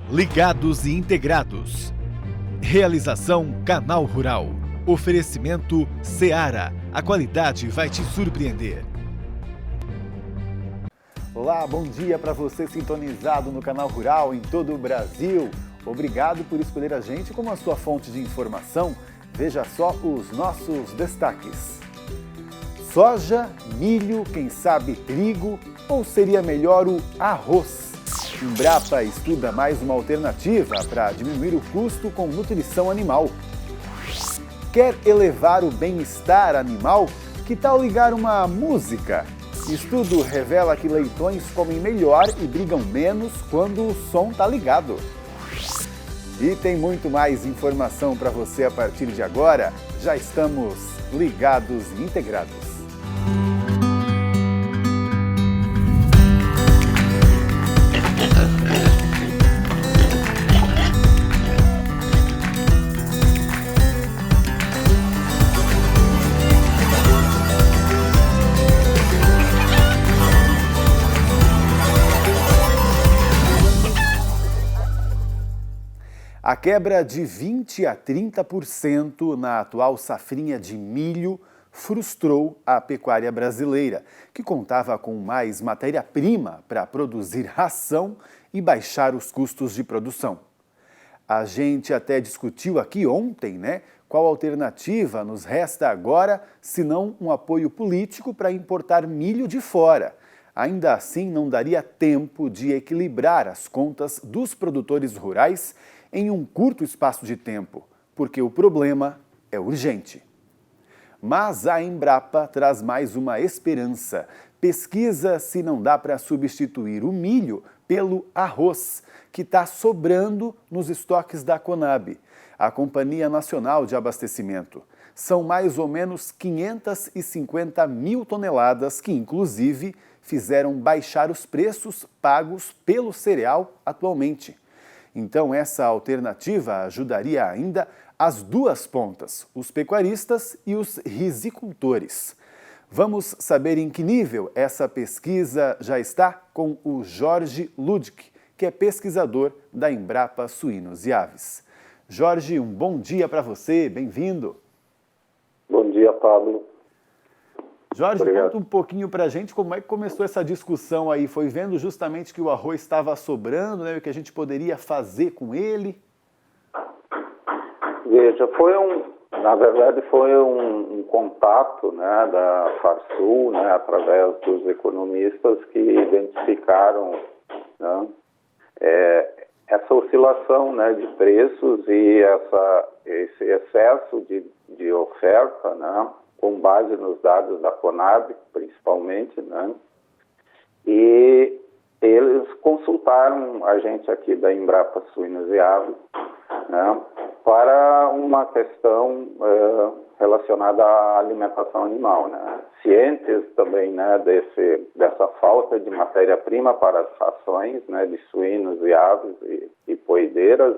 Ligados e integrados. Realização Canal Rural. Oferecimento Seara. A qualidade vai te surpreender. Olá, bom dia para você sintonizado no Canal Rural em todo o Brasil. Obrigado por escolher a gente como a sua fonte de informação. Veja só os nossos destaques. Soja, milho, quem sabe trigo ou seria melhor o arroz? Embrapa estuda mais uma alternativa para diminuir o custo com nutrição animal. Quer elevar o bem-estar animal? Que tal ligar uma música? Estudo revela que leitões comem melhor e brigam menos quando o som está ligado. E tem muito mais informação para você a partir de agora. Já estamos ligados e integrados. A quebra de 20% a 30% na atual safrinha de milho frustrou a pecuária brasileira, que contava com mais matéria-prima para produzir ração e baixar os custos de produção. A gente até discutiu aqui ontem, qual alternativa nos resta agora, senão um apoio político para importar milho de fora. Ainda assim, não daria tempo de equilibrar as contas dos produtores rurais em um curto espaço de tempo, porque o problema é urgente. Mas a Embrapa traz mais uma esperança. Pesquisa se não dá para substituir o milho pelo arroz, que está sobrando nos estoques da Conab, a Companhia Nacional de Abastecimento. São mais ou menos 550 mil toneladas que, inclusive, fizeram baixar os preços pagos pelo cereal atualmente. Então, essa alternativa ajudaria ainda as duas pontas, os pecuaristas e os risicultores. Vamos saber em que nível essa pesquisa já está com o Jorge Ludwig, que é pesquisador da Embrapa Suínos e Aves. Jorge, um bom dia para você, bem-vindo. Bom dia, Pablo. Jorge, Obrigado. Conta um pouquinho para a gente como é que começou essa discussão aí. Foi vendo justamente que o arroz estava sobrando, e o que a gente poderia fazer com ele? Veja, na verdade foi um contato da Farsul, através dos economistas que identificaram essa oscilação de preços e esse excesso de oferta, com base nos dados da Conab, principalmente, e eles consultaram a gente aqui da Embrapa Suínos e Aves, para uma questão relacionada à alimentação animal, cientes também, dessa falta de matéria-prima para as rações, de suínos e aves e poedeiras,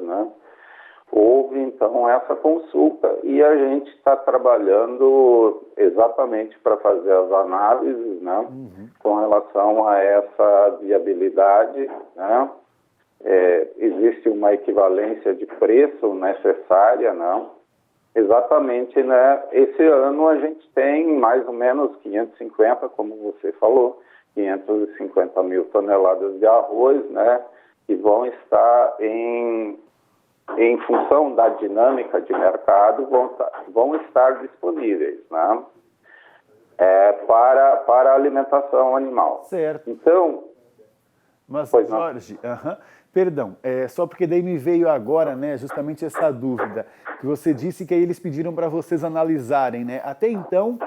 Houve, então, essa consulta e a gente está trabalhando exatamente para fazer as análises, com relação a essa viabilidade, existe uma equivalência de preço necessária, exatamente, esse ano a gente tem mais ou menos 550, como você falou, 550 mil toneladas de arroz, que vão estar em função da dinâmica de mercado, vão estar disponíveis para a alimentação animal. Certo. Então... Mas, Jorge, perdão, só porque daí me veio agora, justamente essa dúvida, que você disse que aí eles pediram para vocês analisarem, Até então,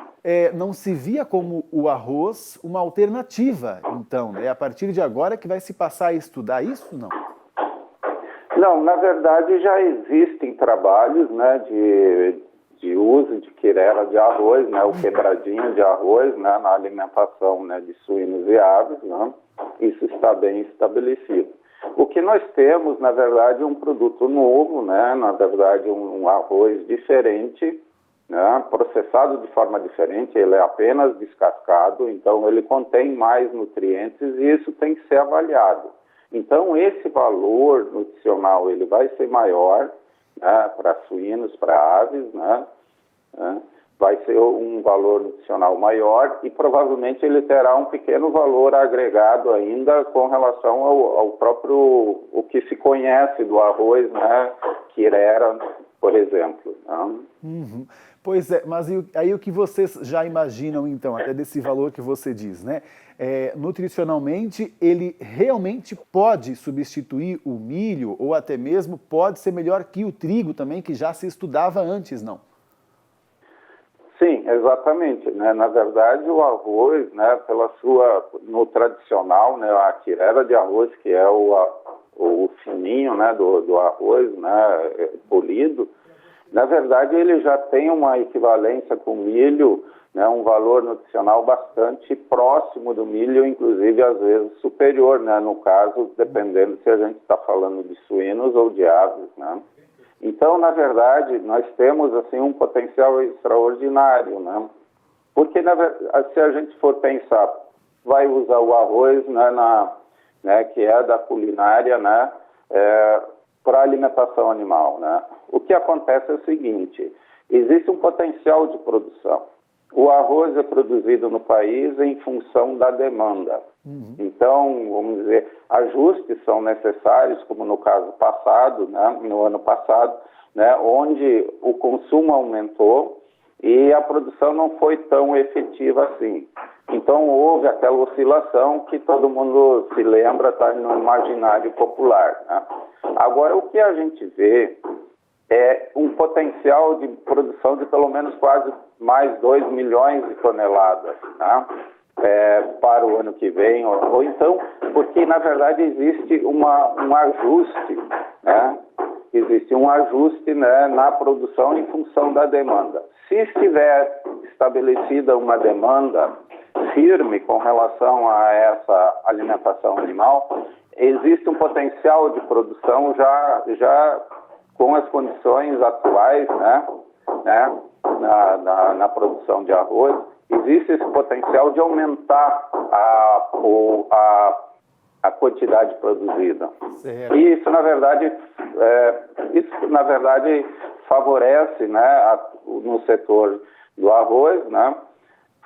não se via como o arroz uma alternativa, então, A partir de agora que vai se passar a estudar isso, não? Não, na verdade já existem trabalhos de uso de quirela de arroz, o quebradinho de arroz na alimentação de suínos e aves, Isso está bem estabelecido. O que nós temos, na verdade, é um produto novo, na verdade um arroz diferente, processado de forma diferente, ele é apenas descascado, então ele contém mais nutrientes e isso tem que ser avaliado. Então, esse valor nutricional ele vai ser maior, né, para suínos, para aves, né, vai ser um valor nutricional maior e provavelmente ele terá um pequeno valor agregado ainda com relação ao próprio, o que se conhece do arroz, né, Quirera, por exemplo. Né? Uhum. Pois é, mas aí o que vocês já imaginam então, até desse valor que você diz, né? Nutricionalmente, ele realmente pode substituir o milho ou até mesmo pode ser melhor que o trigo também, que já se estudava antes, não? Sim, exatamente, né? Na verdade, o arroz, né, no tradicional, né, a quirera de arroz, que é o fininho, né, do arroz, né, polido, na verdade, ele já tem uma equivalência com o milho, né, um valor nutricional bastante próximo do milho, inclusive às vezes superior, né, no caso, dependendo se a gente está falando de suínos ou de aves, né. Então, na verdade, nós temos assim um potencial extraordinário, né? Porque se a gente for pensar, vai usar o arroz, né, que é da culinária, né, para alimentação animal, né? O que acontece é o seguinte: existe um potencial de produção. O arroz é produzido no país em função da demanda. Então, vamos dizer, ajustes são necessários, como no caso passado, né, no ano passado, né, onde o consumo aumentou e a produção não foi tão efetiva assim. Então, houve aquela oscilação que todo mundo se lembra, está no imaginário popular. Né? Agora, o que a gente vê é um potencial de produção de pelo menos quase mais 2 milhões de toneladas, tá? Para o ano que vem, ou então, porque na verdade existe um ajuste, né? Existe um ajuste, né, na produção em função da demanda. Se estiver estabelecida uma demanda firme com relação a essa alimentação animal, existe um potencial de produção já com as condições atuais, né, na produção de arroz, existe esse potencial de aumentar a quantidade produzida. Certo. E isso, na verdade, favorece, né, no setor do arroz, né,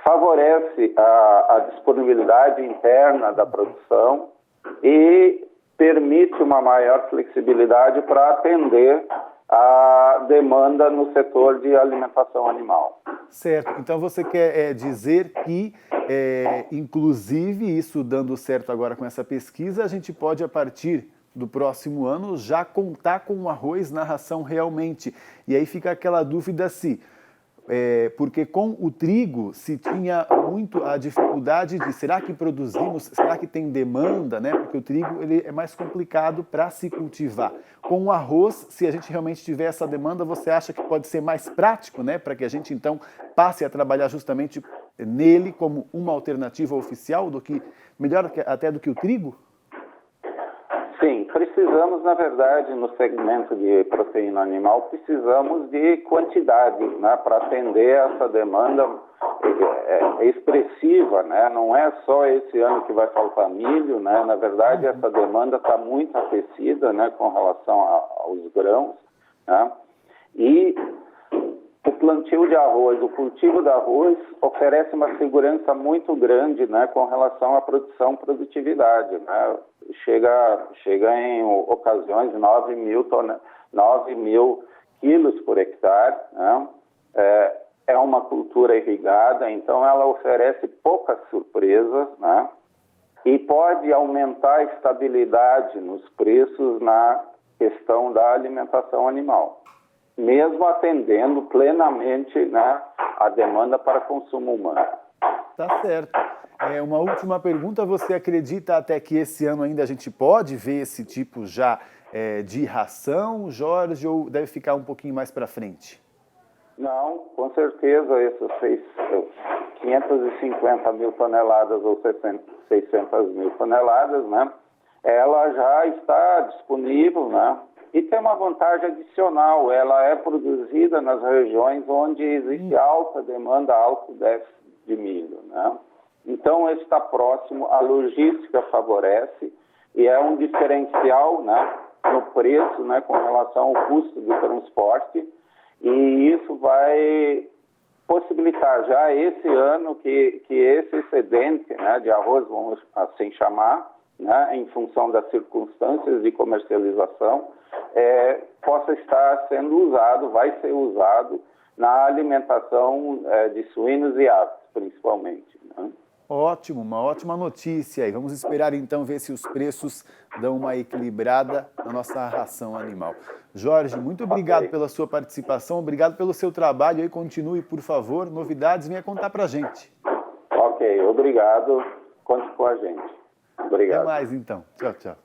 favorece a disponibilidade interna da produção e permite uma maior flexibilidade para atender a demanda no setor de alimentação animal. Certo. Então você quer dizer que, inclusive, isso dando certo agora com essa pesquisa, a gente pode, a partir do próximo ano, já contar com o arroz na ração realmente. E aí fica aquela dúvida se... porque com o trigo se tinha muito a dificuldade de será que produzimos, será que tem demanda, né? Porque o trigo ele é mais complicado para se cultivar. Com o arroz, se a gente realmente tiver essa demanda, você acha que pode ser mais prático, né? Para que a gente então passe a trabalhar justamente nele como uma alternativa oficial, melhor até do que o trigo? Sim, precisamos, na verdade, no segmento de proteína animal, precisamos de quantidade, né, para atender essa demanda expressiva, né? Não é só esse ano que vai faltar milho, né? Na verdade, essa demanda está muito aquecida, né, com relação aos grãos, né? E o plantio de arroz, o cultivo de arroz oferece uma segurança muito grande, né, com relação à produtividade, né? Chega em ocasiões de 9 mil quilos por hectare, né? É uma cultura irrigada, então ela oferece poucas surpresas, né? E pode aumentar a estabilidade nos preços na questão da alimentação animal, mesmo atendendo plenamente, né, a demanda para consumo humano. Tá certo. Uma última pergunta, você acredita até que esse ano ainda a gente pode ver esse tipo já de ração, Jorge, ou deve ficar um pouquinho mais para frente? Não, com certeza, essas 550 mil toneladas ou 600 mil toneladas, né, ela já está disponível, né? E tem uma vantagem adicional, ela é produzida nas regiões onde existe alta demanda, alto déficit de milho, né? Então, está próximo, a logística favorece, e é um diferencial, né, no preço, né, com relação ao custo do transporte, e isso vai possibilitar já esse ano que esse excedente, né, de arroz, vamos assim chamar, né, em função das circunstâncias de comercialização, possa estar sendo usado, vai ser usado na alimentação de suínos e aves, principalmente, né? Ótimo, uma ótima notícia. E vamos esperar então ver se os preços dão uma equilibrada na nossa ração animal. Jorge, muito obrigado pela sua participação, obrigado pelo seu trabalho e continue, por favor. Novidades, venha contar pra gente. Ok, obrigado. Conte com a gente. Obrigado. Até mais então. Tchau, tchau.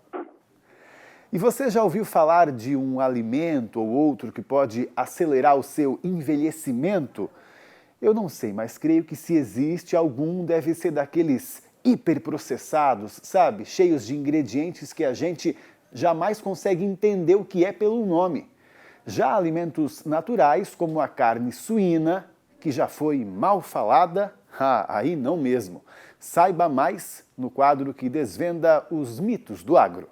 E você já ouviu falar de um alimento ou outro que pode acelerar o seu envelhecimento? Eu não sei, mas creio que se existe algum, deve ser daqueles hiperprocessados, sabe? Cheios de ingredientes que a gente jamais consegue entender o que é pelo nome. Já alimentos naturais, como a carne suína, que já foi mal falada, aí não mesmo. Saiba mais no quadro que desvenda os mitos do agro.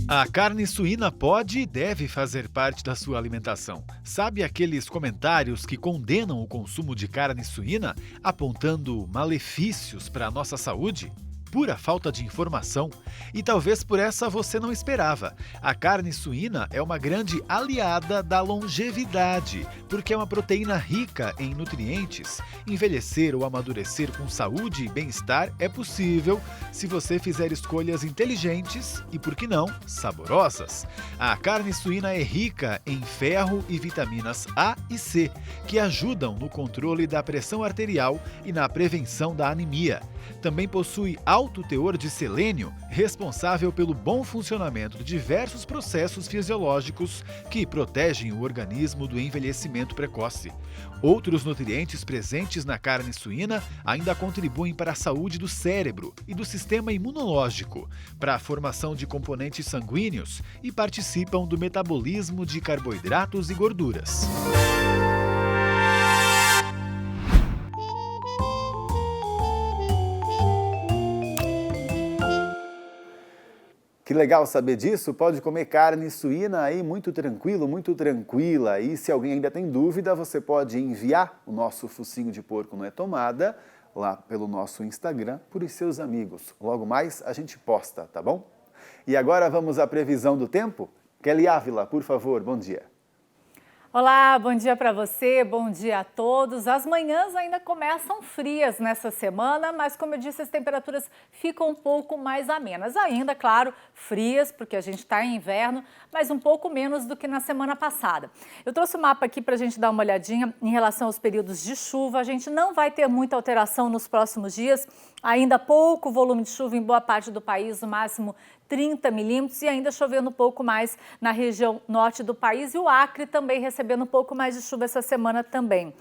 A carne suína pode e deve fazer parte da sua alimentação. Sabe aqueles comentários que condenam o consumo de carne suína, apontando malefícios para a nossa saúde? Pura falta de informação. E talvez por essa você não esperava. A carne suína é uma grande aliada da longevidade, porque é uma proteína rica em nutrientes. Envelhecer ou amadurecer com saúde e bem-estar é possível se você fizer escolhas inteligentes e, por que não, saborosas. A carne suína é rica em ferro e vitaminas A e C, que ajudam no controle da pressão arterial e na prevenção da anemia. Também possui alto teor de selênio, responsável pelo bom funcionamento de diversos processos fisiológicos que protegem o organismo do envelhecimento precoce. Outros nutrientes presentes na carne suína ainda contribuem para a saúde do cérebro e do sistema imunológico, para a formação de componentes sanguíneos e participam do metabolismo de carboidratos e gorduras. Que legal saber disso, pode comer carne suína aí muito tranquilo, muito tranquila. E se alguém ainda tem dúvida, você pode enviar o nosso focinho de porco não é tomada lá pelo nosso Instagram para os seus amigos. Logo mais a gente posta, tá bom? E agora vamos à previsão do tempo? Kelly Ávila, por favor, bom dia. Olá, bom dia para você, bom dia a todos. As manhãs ainda começam frias nessa semana, mas como eu disse, as temperaturas ficam um pouco mais amenas. Ainda, claro, frias, porque a gente está em inverno, mas um pouco menos do que na semana passada. Eu trouxe o mapa aqui para a gente dar uma olhadinha em relação aos períodos de chuva. A gente não vai ter muita alteração nos próximos dias, ainda pouco volume de chuva em boa parte do país, no máximo 30 milímetros, e ainda chovendo um pouco mais na região norte do país, e o Acre também recebendo um pouco mais de chuva essa semana também.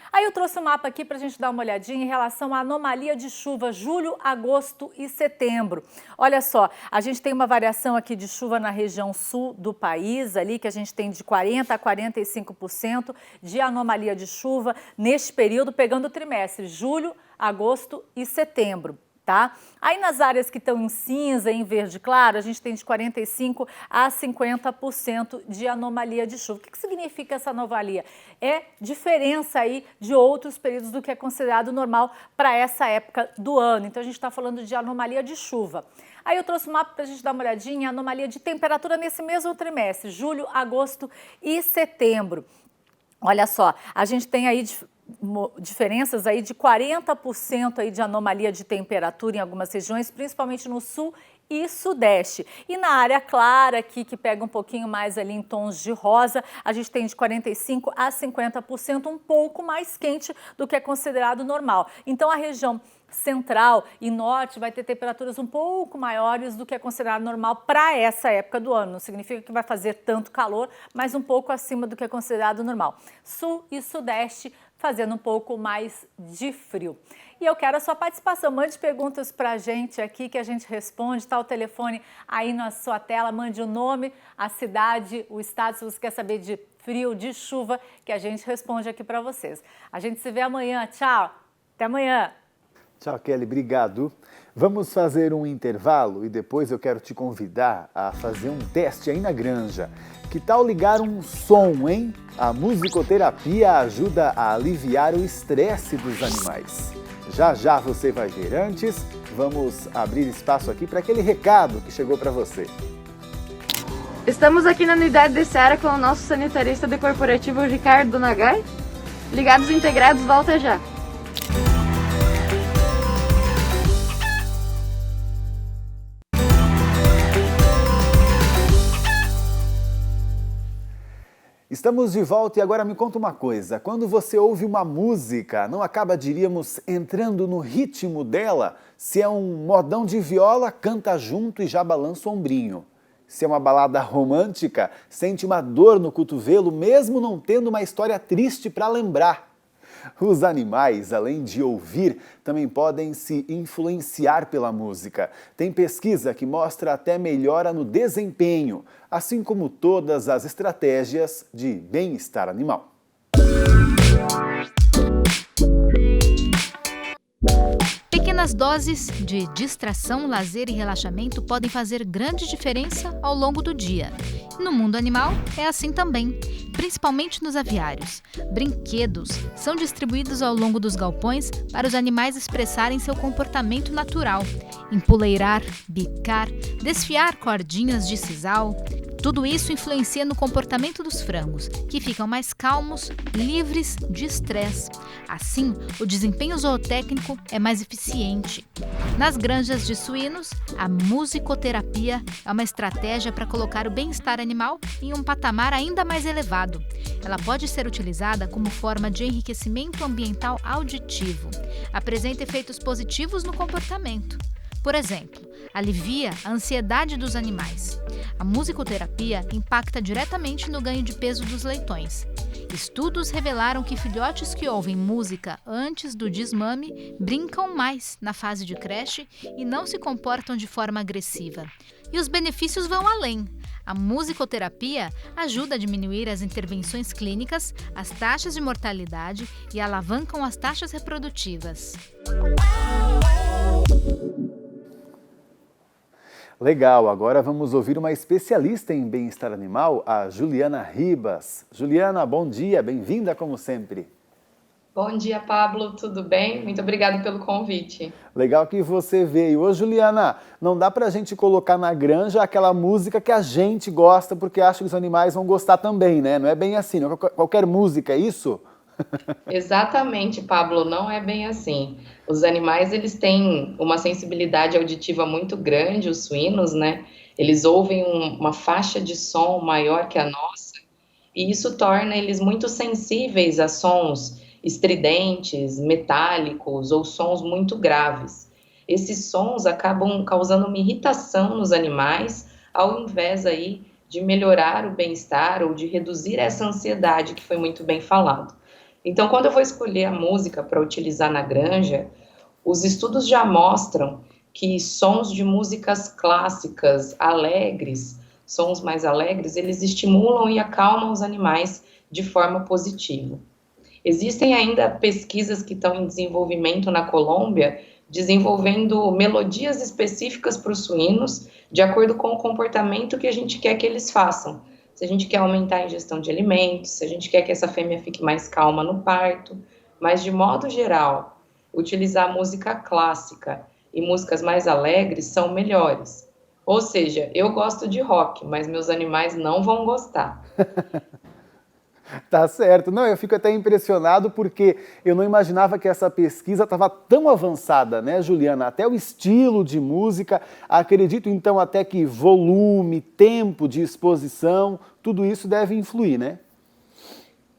Aí eu trouxe um mapa aqui para a gente dar uma olhadinha em relação à anomalia de chuva, julho, agosto e setembro. Olha só, a gente tem uma variação aqui de chuva na região sul do país, ali que a gente tem de 40% a 45% de anomalia de chuva neste período, pegando o trimestre, julho, agosto e setembro. Tá? Aí nas áreas que estão em cinza, em verde claro, a gente tem de 45% a 50% de anomalia de chuva. O que significa essa anomalia? É diferença aí de outros períodos do que é considerado normal para essa época do ano. Então a gente está falando de anomalia de chuva. Aí eu trouxe um mapa para a gente dar uma olhadinha, anomalia de temperatura nesse mesmo trimestre, julho, agosto e setembro. Olha só, a gente tem aí diferenças aí de 40% aí de anomalia de temperatura em algumas regiões, principalmente no sul e sudeste. E na área clara aqui, que pega um pouquinho mais ali em tons de rosa, a gente tem de 45% a 50%, um pouco mais quente do que é considerado normal. Então a região central e norte vai ter temperaturas um pouco maiores do que é considerado normal para essa época do ano. Não significa que vai fazer tanto calor, mas um pouco acima do que é considerado normal. Sul e sudeste fazendo um pouco mais de frio. E eu quero a sua participação. Mande perguntas para a gente aqui que a gente responde. Está o telefone aí na sua tela. Mande o nome, a cidade, o estado, se você quer saber de frio, de chuva, que a gente responde aqui para vocês. A gente se vê amanhã. Tchau. Até amanhã. Tchau, Kelly. Obrigado. Vamos fazer um intervalo e depois eu quero te convidar a fazer um teste aí na granja. Que tal ligar um som, hein? A musicoterapia ajuda a aliviar o estresse dos animais. Já já você vai ver. Antes, vamos abrir espaço aqui para aquele recado que chegou para você. Estamos aqui na unidade de Seara com o nosso sanitarista de corporativo Ricardo Nagai. Ligados e integrados, volta já. Estamos de volta e agora me conta uma coisa. Quando você ouve uma música, não acaba, diríamos, entrando no ritmo dela? Se é um modão de viola, canta junto e já balança o ombrinho. Se é uma balada romântica, sente uma dor no cotovelo, mesmo não tendo uma história triste para lembrar. Os animais, além de ouvir, também podem se influenciar pela música. Tem pesquisa que mostra até melhora no desempenho, assim como todas as estratégias de bem-estar animal. Pequenas doses de distração, lazer e relaxamento podem fazer grande diferença ao longo do dia. No mundo animal é assim também, principalmente nos aviários. Brinquedos são distribuídos ao longo dos galpões para os animais expressarem seu comportamento natural. Empoleirar, bicar, desfiar cordinhas de sisal. Tudo isso influencia no comportamento dos frangos, que ficam mais calmos, livres de estresse. Assim, o desempenho zootécnico é mais eficiente. Nas granjas de suínos, a musicoterapia é uma estratégia para colocar o bem-estar animal em um patamar ainda mais elevado. Ela pode ser utilizada como forma de enriquecimento ambiental auditivo. Apresenta efeitos positivos no comportamento. Por exemplo, alivia a ansiedade dos animais. A musicoterapia impacta diretamente no ganho de peso dos leitões. Estudos revelaram que filhotes que ouvem música antes do desmame brincam mais na fase de creche e não se comportam de forma agressiva. E os benefícios vão além. A musicoterapia ajuda a diminuir as intervenções clínicas, as taxas de mortalidade e alavancam as taxas reprodutivas. Legal, agora vamos ouvir uma especialista em bem-estar animal, a Juliana Ribas. Juliana, bom dia, bem-vinda como sempre. Bom dia, Pablo, tudo bem? Muito obrigada pelo convite. Legal que você veio. Ô, Juliana, não dá pra gente colocar na granja aquela música que a gente gosta porque acha que os animais vão gostar também, né? Não é bem assim, não é qualquer música, é isso? Exatamente, Pablo, não é bem assim. Os animais, eles têm uma sensibilidade auditiva muito grande, os suínos, né? Eles ouvem uma faixa de som maior que a nossa, e isso torna eles muito sensíveis a sons estridentes, metálicos ou sons muito graves. Esses sons acabam causando uma irritação nos animais, ao invés aí de melhorar o bem-estar ou de reduzir essa ansiedade que foi muito bem falado. Então, quando eu vou escolher a música para utilizar na granja, os estudos já mostram que sons de músicas clássicas, alegres, sons mais alegres, eles estimulam e acalmam os animais de forma positiva. Existem ainda pesquisas que estão em desenvolvimento na Colômbia, desenvolvendo melodias específicas para os suínos, de acordo com o comportamento que a gente quer que eles façam. Se a gente quer aumentar a ingestão de alimentos, se a gente quer que essa fêmea fique mais calma no parto, mas de modo geral, utilizar música clássica e músicas mais alegres são melhores. Ou seja, eu gosto de rock, mas meus animais não vão gostar. Tá certo. Não, eu fico até impressionado porque eu não imaginava que essa pesquisa estava tão avançada, né, Juliana? Até o estilo de música, acredito então até que volume, tempo de exposição, tudo isso deve influir, né?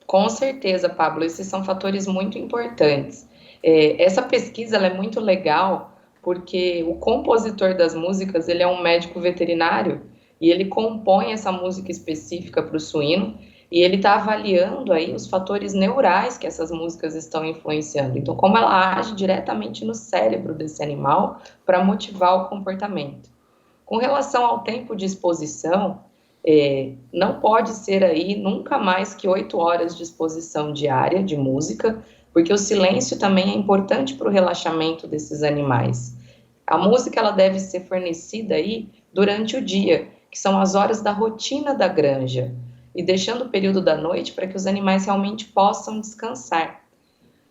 Com certeza, Pablo, esses são fatores muito importantes. Essa pesquisa ela é muito legal porque o compositor das músicas, ele é um médico veterinário e ele compõe essa música específica para o suíno e ele está avaliando aí os fatores neurais que essas músicas estão influenciando. Então, como ela age diretamente no cérebro desse animal para motivar o comportamento. Com relação ao tempo de exposição, Não pode ser aí nunca mais que 8 horas de exposição diária de música, porque o silêncio também é importante para o relaxamento desses animais. A música ela deve ser fornecida aí durante o dia, que são as horas da rotina da granja, e deixando o período da noite para que os animais realmente possam descansar.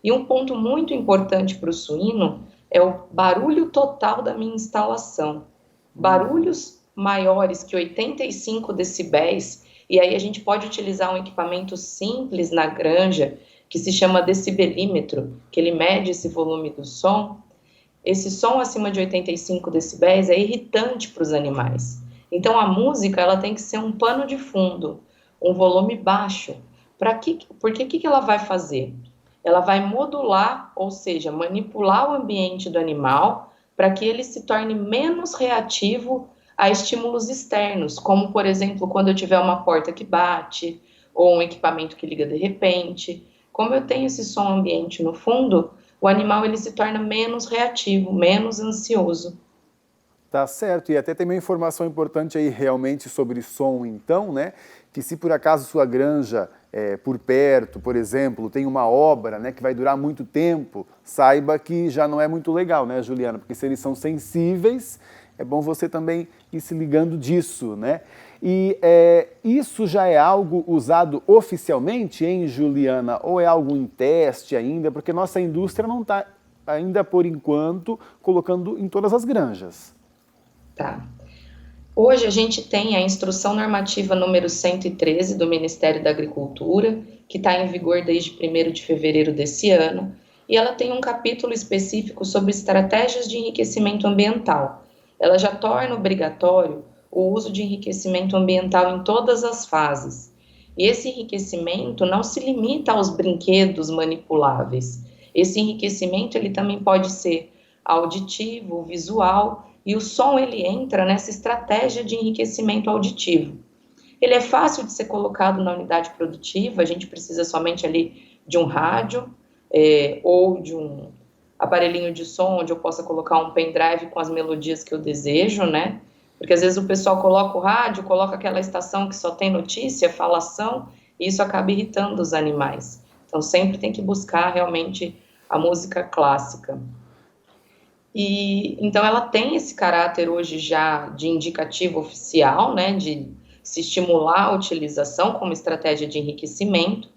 E um ponto muito importante para o suíno é o barulho total da minha instalação. Barulhos maiores que 85 decibéis, e aí a gente pode utilizar um equipamento simples na granja, que se chama decibelímetro, que ele mede esse volume do som. Esse som acima de 85 decibéis é irritante para os animais. Então a música ela tem que ser um pano de fundo, um volume baixo. Porque o que ela vai fazer? Ela vai modular, ou seja, manipular o ambiente do animal para que ele se torne menos reativo a estímulos externos, como, por exemplo, quando eu tiver uma porta que bate ou um equipamento que liga de repente. Como eu tenho esse som ambiente no fundo, o animal ele se torna menos reativo, menos ansioso. Tá certo, e até tem uma informação importante aí realmente sobre som então, né? Que se por acaso sua granja por perto, por exemplo, tem uma obra, né, que vai durar muito tempo, saiba que já não é muito legal, né, Juliana? Porque se eles são sensíveis, é bom você também ir se ligando disso, né? E isso já é algo usado oficialmente, hein, Juliana? Ou é algo em teste ainda? Porque nossa indústria não está ainda, por enquanto, colocando em todas as granjas. Tá. Hoje a gente tem a Instrução Normativa número 113 do Ministério da Agricultura, que está em vigor desde 1º de fevereiro desse ano, e ela tem um capítulo específico sobre estratégias de enriquecimento ambiental. Ela já torna obrigatório o uso de enriquecimento ambiental em todas as fases. E esse enriquecimento não se limita aos brinquedos manipuláveis. Esse enriquecimento ele também pode ser auditivo, visual, e o som ele entra nessa estratégia de enriquecimento auditivo. Ele é fácil de ser colocado na unidade produtiva, a gente precisa somente ali de um rádio ou de um aparelhinho de som onde eu possa colocar um pendrive com as melodias que eu desejo, né? Porque às vezes o pessoal coloca o rádio, coloca aquela estação que só tem notícia, falação, e isso acaba irritando os animais. Então sempre tem que buscar realmente a música clássica. E então ela tem esse caráter hoje já de indicativo oficial, né, de se estimular a utilização como estratégia de enriquecimento,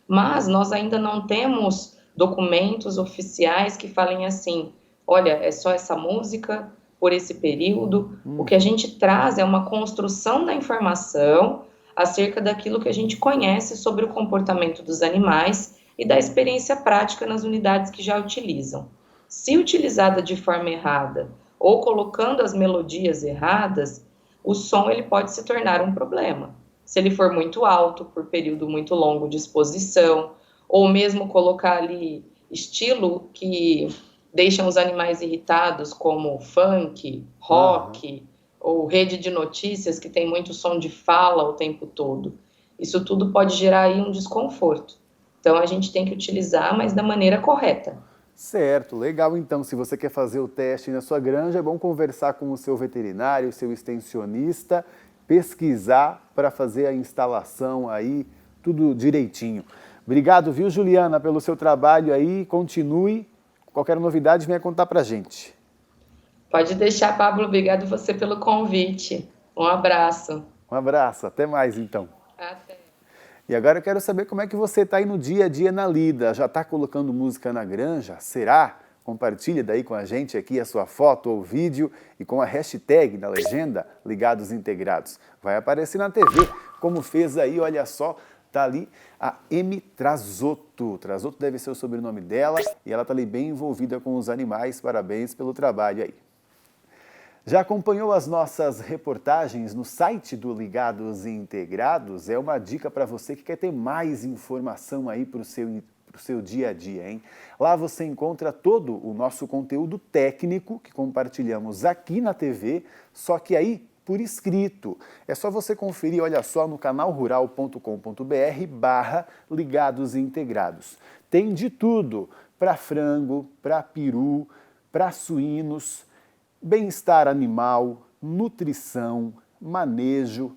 mas nós ainda não temos documentos oficiais que falem assim, olha, é só essa música por esse período. O que a gente traz é uma construção da informação acerca daquilo que a gente conhece sobre o comportamento dos animais e da experiência prática nas unidades que já utilizam. Se utilizada de forma errada ou colocando as melodias erradas, o som ele pode se tornar um problema. Se ele for muito alto, por período muito longo de exposição, ou mesmo colocar ali estilo que deixam os animais irritados, como funk, rock, ou rede de notícias que tem muito som de fala o tempo todo. Isso tudo pode gerar aí um desconforto. Então a gente tem que utilizar, mas da maneira correta. Certo, legal então. Se você quer fazer o teste na sua granja, é bom conversar com o seu veterinário, o seu extensionista, pesquisar para fazer a instalação aí, tudo direitinho. Obrigado, viu, Juliana, pelo seu trabalho aí. Continue. Qualquer novidade, venha contar pra gente. Pode deixar, Pablo. Obrigado você pelo convite. Um abraço. Um abraço. Até mais, então. Até. E agora eu quero saber como é que você está aí no dia a dia na lida. Já está colocando música na granja? Será? Compartilhe daí com a gente aqui a sua foto ou vídeo e com a hashtag na legenda Ligados Integrados. Vai aparecer na TV, como fez aí, olha só, tá ali a M. Trazotto. Trazotto deve ser o sobrenome dela e ela está ali bem envolvida com os animais. Parabéns pelo trabalho aí. Já acompanhou as nossas reportagens no site do Ligados Integrados? É uma dica para você que quer ter mais informação aí para o seu dia a dia, hein? Lá você encontra todo o nosso conteúdo técnico que compartilhamos aqui na TV, só que aí por escrito. É só você conferir, olha só, no canalrural.com.br/Ligados Integrados. Tem de tudo, para frango, para peru, para suínos, bem-estar animal, nutrição, manejo,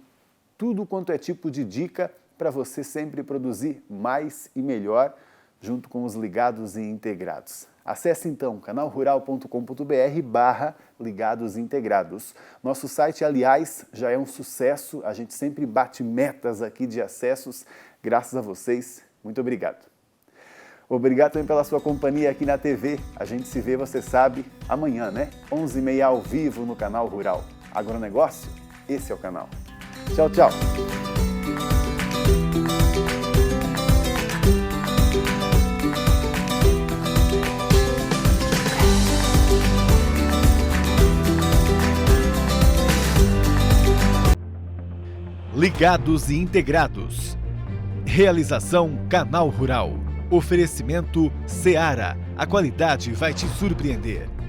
tudo quanto é tipo de dica para você sempre produzir mais e melhor junto com os Ligados e Integrados. Acesse então canalrural.com.br/Ligados e Integrados. Nosso site, aliás, já é um sucesso, a gente sempre bate metas aqui de acessos, graças a vocês. Muito obrigado. Obrigado também pela sua companhia aqui na TV. A gente se vê, você sabe, amanhã, né? 11h30 ao vivo no Canal Rural. Agronegócio? Esse é o canal. Tchau, tchau. Ligados e Integrados. Realização Canal Rural. Oferecimento Seara. A qualidade vai te surpreender.